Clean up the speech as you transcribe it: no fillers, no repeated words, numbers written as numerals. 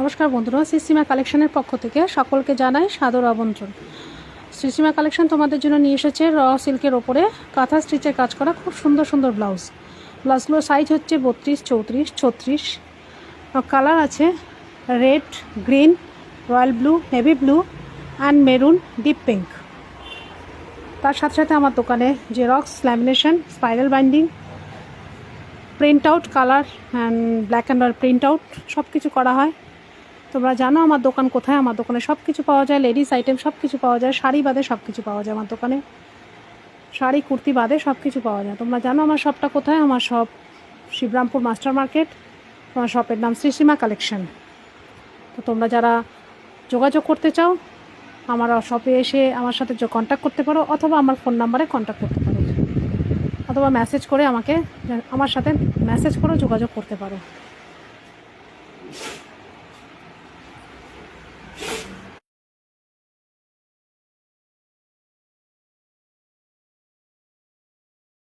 নমস্কার বন্ধুরা, শ্রীসীমা কালেকশনের পক্ষ থেকে সকলকে জানাই সাদর আমন্ত্রণ। শ্রীসীমা কালেকশন তোমাদের জন্য নিয়ে এসেছে র সিল্কের ওপরে কাঁথা স্টিচের কাজ করা খুব সুন্দর সুন্দর ব্লাউজগুলোর সাইজ হচ্ছে 32, 34, 36। কালার আছে red, green, royal blue, navy blue and maroon, deep pink. তার সাথে সাথে আমার দোকানে xerox, lamination, spiral binding, print out, colour and black and white print out সব কিছু করা হয়। তোমরা জানো আমার দোকান কোথায়। আমার দোকানে সব কিছু পাওয়া যায়, লেডিস আইটেম সব কিছু পাওয়া যায়, শাড়ি বাদে সব কিছু পাওয়া যায় আমার দোকানে, শাড়ি কুর্তি বাদে সব কিছু পাওয়া যায়। তোমরা জানো আমার শপটা কোথায়। আমার শপ শিবরামপুর মাস্টার মার্কেট। আমার শপের নাম শ্রীসীমা কালেকশন। তো তোমরা যারা যোগাযোগ করতে চাও আমার শপে এসে আমার সাথে কন্ট্যাক্ট করতে পারো, অথবা আমার ফোন নাম্বারে কন্ট্যাক্ট করতে পারো, অথবা মেসেজ করে আমার সাথে মেসেজ করে যোগাযোগ করতে পারো।